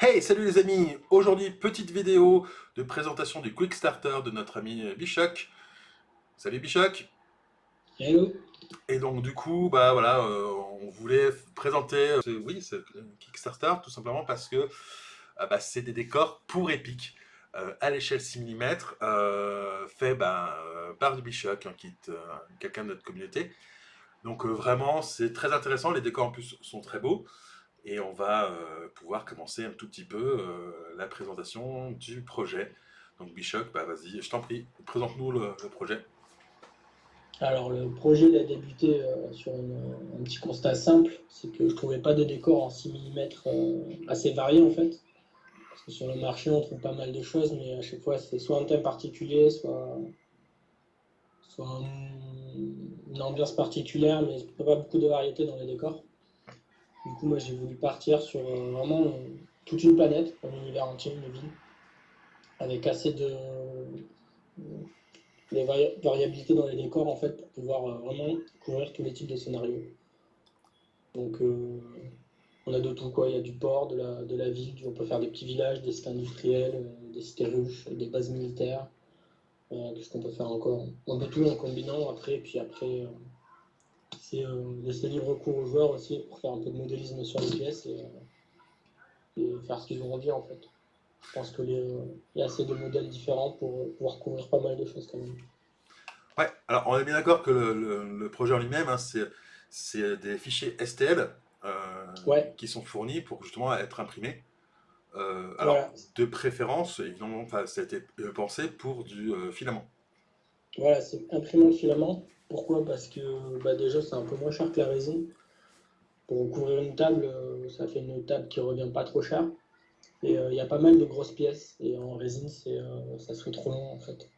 Hey, salut les amis! Aujourd'hui, petite vidéo de présentation du Quick Starter de notre ami Bichoc. Salut Bichoc! Hello. Et donc du coup, bah voilà, on voulait présenter, oui, ce Kickstarter tout simplement parce que bah, c'est des décors pour Epic à l'échelle 6 mm, fait bah, par Bichoc, hein, quelqu'un de notre communauté. Donc vraiment, c'est très intéressant. Les décors en plus sont très beaux. Et on va pouvoir commencer un tout petit peu la présentation du projet. Donc Bichoc, bah vas-y, je t'en prie, présente-nous le projet. Alors le projet il a débuté sur un petit constat simple, c'est que je trouvais pas de décor en 6 mm assez variés en fait. Parce que sur le marché on trouve pas mal de choses, mais à chaque fois c'est soit un thème particulier, soit une ambiance particulière, mais pas beaucoup de variété dans les décors. Du coup moi j'ai voulu partir sur vraiment toute une planète, un univers entier, une ville, avec assez de variabilité dans les décors en fait pour pouvoir vraiment couvrir tous les types de scénarios. Donc on a de tout quoi, il y a du port, de la ville, on peut faire des petits villages, des sites industriels, des cités ruches, des bases militaires. Qu'est-ce qu'on peut faire encore? Un peu tout en combinant après, puis après c'est laisser libre cours aux joueurs aussi pour faire un peu de modélisme sur les pièces et faire ce qu'ils ont envie en fait. Je pense il y a assez de modèles différents pour pouvoir couvrir pas mal de choses quand même. Ouais, alors on est bien d'accord que le projet en lui-même, hein, c'est des fichiers STL Ouais, qui sont fournis pour justement être imprimés. Alors, voilà. de préférence, évidemment, enfin, ça a été pensé pour du filament. Voilà, c'est imprimant le filament. Pourquoi? Parce que bah, déjà c'est un peu moins cher que la résine. Pour couvrir une table, ça fait une table qui revient pas trop cher. Et il y a pas mal de grosses pièces. Et en résine, ça serait trop long en fait.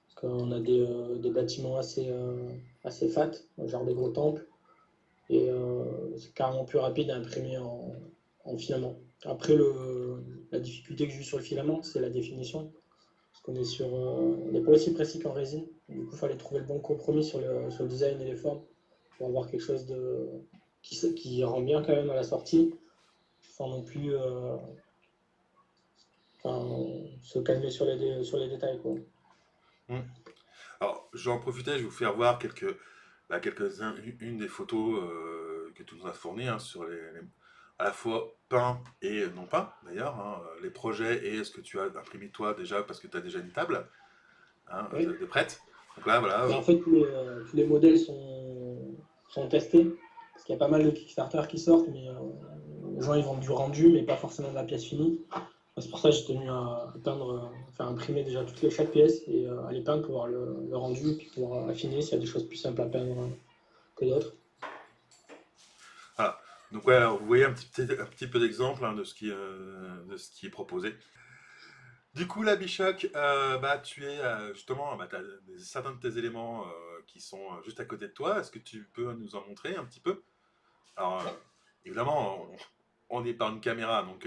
Parce qu'on a des bâtiments assez fat, genre des gros temples. Et c'est carrément plus rapide à imprimer en filament. Après, la difficulté que j'ai eue sur le filament, c'est la définition. Parce qu'on est on n'est pas aussi précis qu'en résine. Du coup, il fallait trouver le bon compromis sur le design et les formes pour avoir quelque chose qui rend bien quand même à la sortie, sans non plus se calmer sur les détails, quoi. Hmm. Alors, je vais en profiter, je vais vous faire voir une des photos que tu nous as fournies, hein, sur à la fois peints et non peints d'ailleurs, hein, les projets et ce que tu as imprimé toi déjà parce que tu as déjà une table, hein, Oui. de prête. Donc là, voilà. Ben, en fait, tous les modèles sont testés, parce qu'il y a pas mal de Kickstarter qui sortent, mais les gens ils vendent du rendu, mais pas forcément de la pièce finie. C'est pour ça que j'ai tenu à peindre, faire imprimer déjà chaque pièce et à les peindre pour voir le rendu, puis pour affiner s'il y a des choses plus simples à peindre que d'autres. Voilà. Donc ouais, alors, vous voyez un petit peu d'exemple, hein, de ce qui est proposé. Du coup, là, Bichoc, bah, tu es justement, bah, tu as certains de tes éléments qui sont juste à côté de toi. Est-ce que tu peux nous en montrer un petit peu? Alors, évidemment, on n'est pas une caméra, donc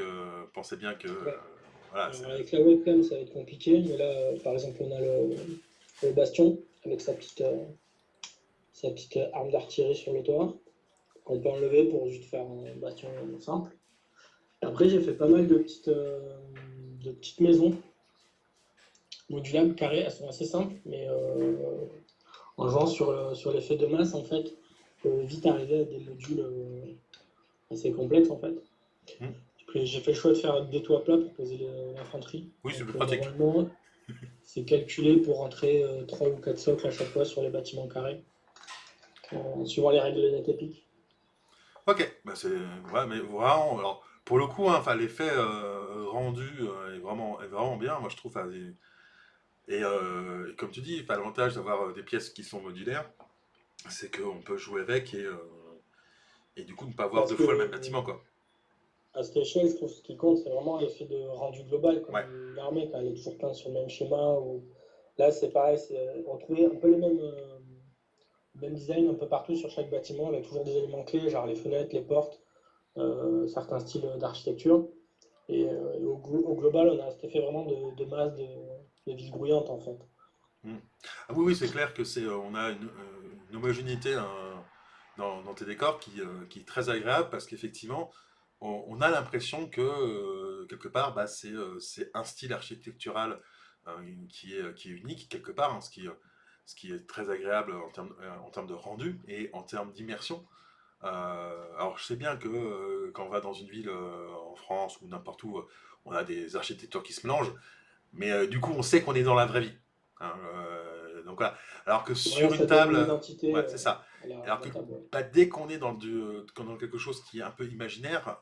pensez bien que Ouais. voilà, Alors avec la webcam, ça va être compliqué, mais là, par exemple, on a le bastion avec sa petite arme d'artillerie sur le toit, qu'on peut enlever pour juste faire un bastion simple. Après, j'ai fait pas mal de petites maisons modulables, carrées, elles sont assez simples, mais en jouant sur l'effet de masse, en fait, on peut vite arriver à des modules assez complexes, en fait. hmm. Après, j'ai fait le choix de faire des toits plats pour poser l'infanterie. Oui, c'est plus Donc, pratique. normalement, c'est calculé pour rentrer 3 ou 4 socles à chaque fois sur les bâtiments carrés, en suivant les règles de NetEpic. Ok, bah c'est ouais, mais vraiment, alors pour le coup, hein, enfin l'effet rendu est vraiment bien, moi je trouve. Enfin, et comme tu dis, enfin, l'avantage d'avoir des pièces qui sont modulaires, c'est qu'on peut jouer avec et du coup ne pas avoir Parce deux que fois le même bâtiment, quoi. à cette échelle, je trouve que ce qui compte, c'est vraiment l'effet de rendu global, comme Ouais. une armée, quand elle est toujours peinte sur le même schéma. Là, c'est pareil, c'est retrouver un peu les mêmes designs un peu partout sur chaque bâtiment, avec toujours des éléments clés, genre les fenêtres, les portes, certains styles d'architecture. Et au global, on a cet effet vraiment de masse, de ville grouillante, en fait. Hmm. Ah oui, oui, c'est clair que on a une homogénéité dans tes décors qui est très agréable parce qu'effectivement, on a l'impression que quelque part, bah, c'est un style architectural qui est unique, quelque part, hein, ce qui est très agréable en termes de rendu et en termes d'immersion. Alors, je sais bien que quand on va dans une ville en France ou n'importe où, on a des architectures qui se mélangent, mais du coup, on sait qu'on est dans la vraie vie. Hein, donc voilà. Alors que Ouais, sur une ça donne table, une identité ouais, c'est ça. à Alors la que table. Ouais. bah, dès qu'on est dans quelque chose qui est un peu imaginaire,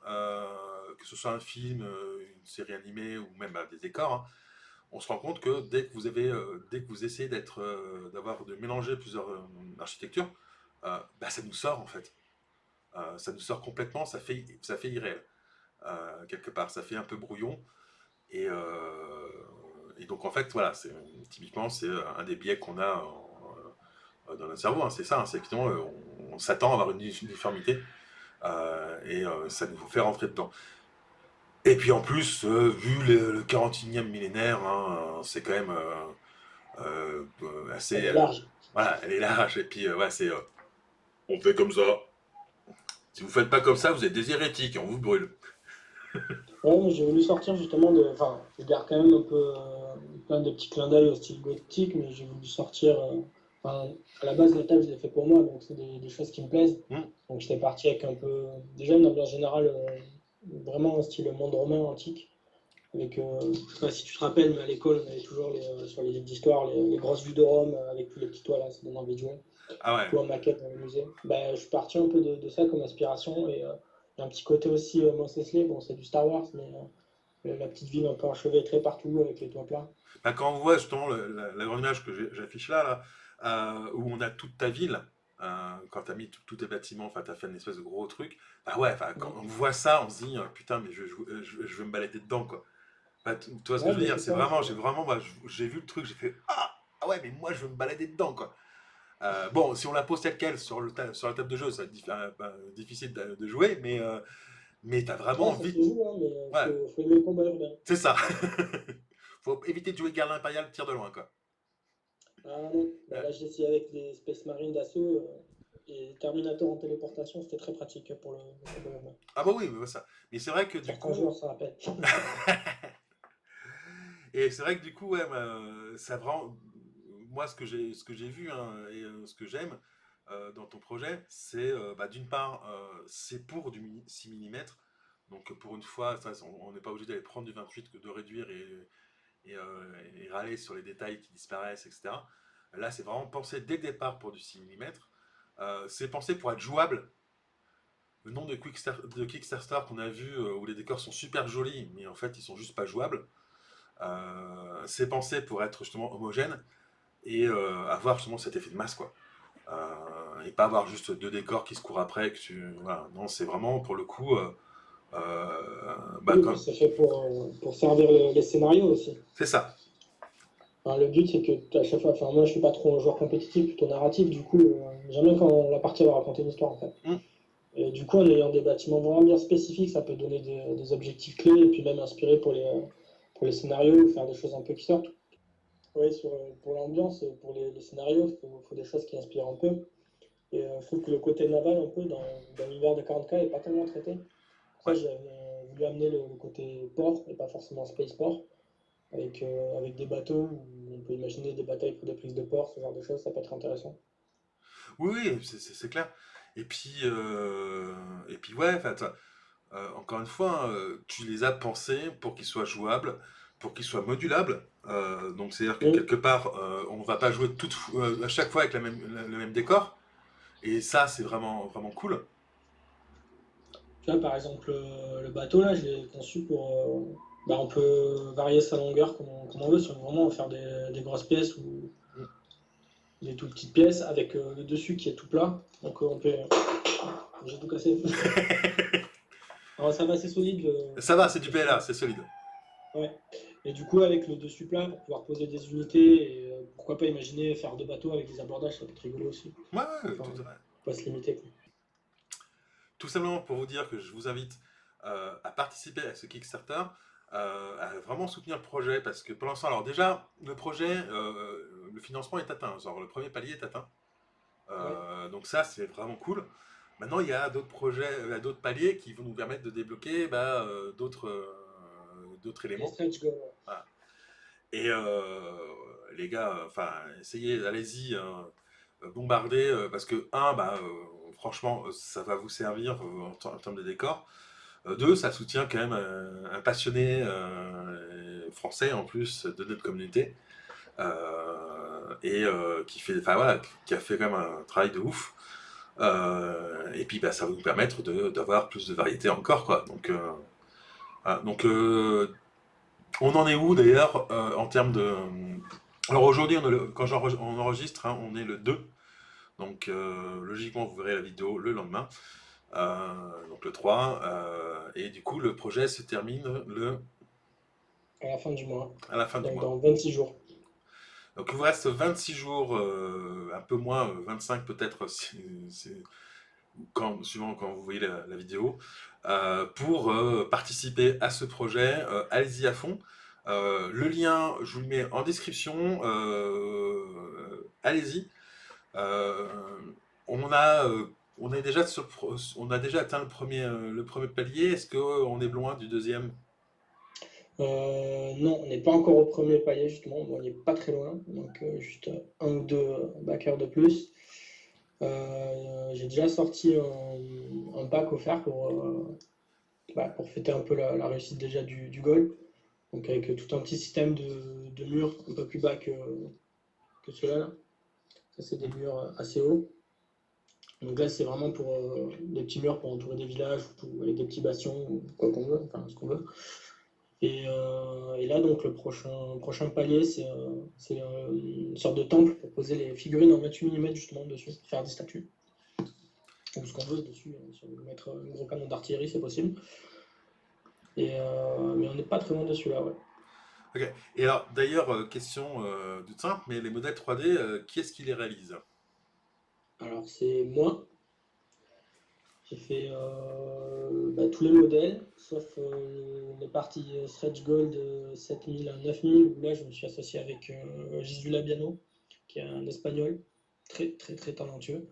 que ce soit un film, une série animée ou même des décors, hein, on se rend compte que dès que vous essayez de mélanger plusieurs architectures, bah, ça nous sort en fait. Ça nous sort complètement, ça fait irréel quelque part, ça fait un peu brouillon. Et, euh, et donc en fait, voilà, typiquement c'est un des biais qu'on a dans notre cerveau, hein, c'est ça, hein, c'est effectivement on s'attend à avoir une uniformité ça nous fait rentrer dedans. Et puis en plus, vu le 41e millénaire, hein, c'est quand même Elle assez. est large. Voilà, elle est large. Et puis, ouais, on fait comme ça. Si vous faites pas comme ça, vous êtes des hérétiques, on vous brûle. Ouais, moi, j'ai voulu sortir justement de. Enfin, je garde quand même un peu plein de petits clins d'œil au style gothique, mais j'ai voulu sortir. Enfin, à la base, la table, je l'ai fait pour moi, donc c'est des choses qui me plaisent. Hmm. Donc j'étais parti avec un peu. Déjà une ambiance générale, vraiment un style monde romain antique. Avec, je sais pas si tu te rappelles, mais à l'école, on avait toujours sur les livres d'histoire les grosses vues de Rome avec tous les petits toits là, ça donne envie de jouer. Ah ouais. Tout en maquette dans le musée. Ben, je suis parti un peu de ça comme inspiration et il y a un petit côté aussi Mos Eisley, bon c'est du Star Wars, mais la petite ville un peu enchevêtrée partout avec les toits plats. Bah, quand on voit justement la grande image que j'affiche là, où on a toute ta ville, quand tu as mis tous tes bâtiments, enfin, tu as fait une espèce de gros truc, bah ouais, quand Mm. on voit ça, on se dit, putain, mais je veux me balader dedans, quoi. Bah, tu vois ce que Ouais, je veux ben, dire? c'est ça. J'ai vraiment, bah, j'ai vu le truc, j'ai fait, ah ouais, mais moi, je veux me balader dedans, quoi. Bon, si on la pose telle quelle sur la table de jeu, ça va être bah, difficile de jouer, mais t'as vraiment Ouais, ça envie. se joue, hein, mais Ouais, faut aimer le combat urbain. c'est ça. Faut éviter de jouer garde impérial, tir de loin, quoi. Ah non, ben, Ouais. là j'ai essayé avec les Space Marines d'assaut et Terminator en téléportation, c'était très pratique pour le combat urbain. Ah bah oui, mais ça. Mais c'est vrai que du Certains coup, joueurs s'en rappellent. et c'est vrai que du coup, ouais, ça vraiment, moi ce que j'ai vu hein, et ce que j'aime dans ton projet, c'est bah, d'une part, c'est pour du 6 mm. Donc pour une fois, ça, on n'est pas obligé d'aller prendre du 28 que de réduire et râler sur les détails qui disparaissent, etc. Là, c'est vraiment pensé dès le départ pour du 6 mm. C'est pensé pour être jouable. Le nombre de Kickstarter qu'on a vu où les décors sont super jolis, mais en fait, ils sont juste pas jouables. C'est pensé pour être justement homogène et avoir justement cet effet de masse, quoi. Et pas avoir juste deux décors qui se courent après. Voilà. Non, c'est vraiment pour le coup. Bah, Oui, et puis c'est fait pour servir les scénarios aussi. c'est ça. Enfin, le but, c'est que à chaque fois, enfin, moi je suis pas trop un joueur compétitif, plutôt narratif, du coup, j'aime bien quand la partie va raconter une histoire en fait. Mm. Et du coup, en ayant des bâtiments vraiment bien spécifiques, ça peut donner des objectifs clés et puis même inspirer pour les scénarios, faire des choses un peu qui sortent. Oui, pour l'ambiance, pour les scénarios, faut des choses qui inspirent un peu. Et je trouve que le côté naval, un peu, dans l'univers de 40K, est pas tellement traité. Pour ça, Ouais. j'ai voulu amener le côté port et pas forcément spaceport, avec des bateaux où on peut imaginer des batailles pour des prises de port, ce genre de choses, ça peut être intéressant. Oui, oui, c'est clair. Et puis ouais, enfin, encore une fois, tu les as pensés pour qu'ils soient jouables, pour qu'ils soient modulables. Donc c'est-à-dire que Mm. quelque part, on va pas jouer à chaque fois avec le même décor. Et ça, c'est vraiment, vraiment cool. Tu vois, par exemple, le bateau, là, je l'ai conçu pour. Bah, on peut varier sa longueur comme on veut, si on veut vraiment faire des grosses pièces ou Mm. des toutes petites pièces, avec le dessus qui est tout plat. Donc on peut. J'ai tout cassé. Alors ça va, c'est solide. Ça va, c'est du Le PLA, fond. c'est solide. Ouais. Et du coup, avec le dessus plat, pour pouvoir poser des unités, et pourquoi pas imaginer faire deux bateaux avec des abordages, ça peut être rigolo aussi. Ouais, ouais, Enfin, tout à fait. faut pas se limiter, quoi. Tout simplement pour vous dire que je vous invite à participer à ce Kickstarter, à vraiment soutenir le projet, parce que pour l'instant, alors déjà, le projet, le financement est atteint, genre le premier palier est atteint. Ouais. Donc ça, c'est vraiment cool. Maintenant, il y a d'autres projets, d'autres paliers qui vont nous permettre de débloquer bah, d'autres Les éléments. stretch goals. Voilà. Et les gars, enfin, essayez, allez-y, bombardez, parce que, franchement, ça va vous servir en termes de décor. Deux, ça soutient quand même un passionné français en plus de notre communauté qui fait, enfin voilà, qui a fait quand même un travail de ouf. Et puis bah, ça va vous permettre d'avoir plus de variété encore quoi. Donc, voilà. Donc on en est où d'ailleurs en termes de. Alors aujourd'hui, quand on enregistre, hein, on est le 2. Donc logiquement, vous verrez la vidéo le lendemain. Donc le 3. Et du coup, le projet se termine À la fin du mois, à la fin du donc mois. dans 26 jours. Donc il vous reste 26 jours, un peu moins, 25 peut-être, suivant quand vous voyez la vidéo, pour participer à ce projet. Allez-y à fond. Le lien, je vous le mets en description. Allez-y. Euh, on a, on est déjà on a déjà atteint le premier palier. Est-ce qu'on est loin du deuxième? Non, on n'est pas encore au premier palier justement, bon, on n'est pas très loin, donc juste un ou deux backers de plus. J'ai déjà sorti un pack offert pour fêter un peu la réussite déjà du goal, donc avec tout un petit système de murs un peu plus bas que ceux-là. Là. Ça c'est des murs assez hauts. Donc là c'est vraiment pour des petits murs pour entourer des villages ou avec des petits bastions ou quoi qu'on veut, enfin ce qu'on veut. Et là, donc, le prochain palier, c'est une sorte de temple pour poser les figurines en 28 mm justement dessus, pour faire des statues. Ou ce qu'on veut dessus, hein. Si on veut mettre un gros canon d'artillerie, c'est possible. Mais on n'est pas très loin dessus là, ouais. Ok. Et alors, d'ailleurs, question toute simple, mais les modèles 3D, qui est-ce qui les réalise? Alors, c'est moi. J'ai fait tous les modèles, sauf les parties stretch gold 7000 à 9000, où là, je me suis associé avec Gisu Labiano, qui est un espagnol très, très, très talentueux.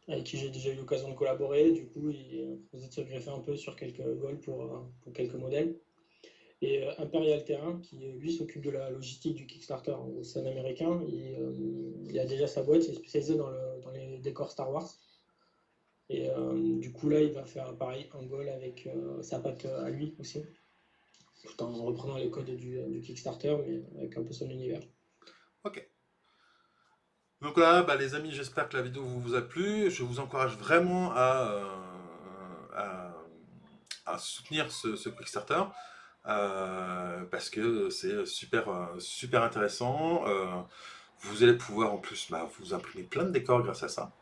Avec qui j'ai déjà eu l'occasion de collaborer. Du coup, il a proposé de se greffer un peu sur quelques goals pour quelques modèles. Et Imperial Terrain, qui lui s'occupe de la logistique du Kickstarter au sein américain, il a déjà sa boîte, il est spécialisé dans les décors Star Wars. Et du coup, là, il va faire pareil, un goal avec sa patte à lui aussi, tout en reprenant les codes du Kickstarter, mais avec un peu son univers. Ok. Donc là, bah, les amis, j'espère que la vidéo vous a plu. Je vous encourage vraiment à, à soutenir ce Kickstarter parce que c'est super, super intéressant. Vous allez pouvoir en plus bah, vous imprimer plein de décors grâce à ça.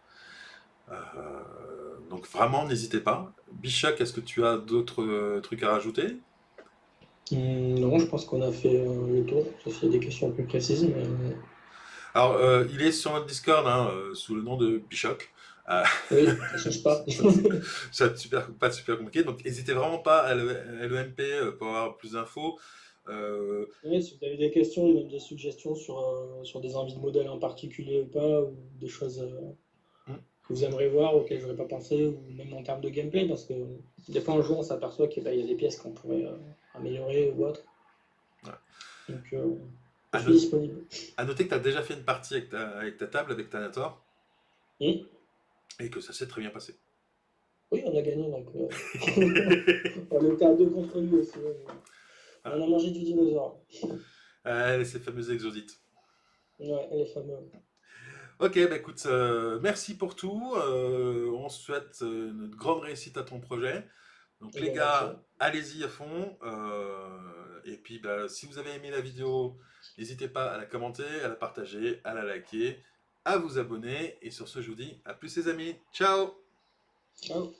Donc vraiment, n'hésitez pas. Bichak, est-ce que tu as d'autres trucs à rajouter? Non, je pense qu'on a fait le tour, sauf s'il y a des questions plus précises, mais Alors, il est sur notre Discord hein, sous le nom de Bichok. Euh, oui, ça change pas. c'est super, pas super compliqué. Donc, n'hésitez vraiment pas à l'EMP pour avoir plus d'infos. Euh, Oui, si vous avez des questions ou même des suggestions sur des envies de modèles en particulier ou pas, ou des choses hmm, que vous aimeriez voir auxquelles je n'aurais pas pensé, ou même en termes de gameplay, parce que des fois en jouant on s'aperçoit qu'il y a des pièces qu'on pourrait améliorer ou autre. ouais. Donc je À, suis no- disponible. à noter que tu as déjà fait une partie avec ta table, avec Tanator, Et et que ça s'est très bien passé. oui, on a gagné, donc on était à deux contre lui aussi. Ouais, mais on Voilà. a mangé du dinosaure. Ces fameux exodites. Ouais, les fameux. Ok, bah écoute, merci pour tout. On souhaite une grande réussite à ton projet. Donc Et les bien, merci. gars, allez-y à fond. Et puis bah, si vous avez aimé la vidéo, n'hésitez pas à la commenter, à la partager, à la liker, à vous abonner. Et sur ce, je vous dis à plus les amis. Ciao! Ciao.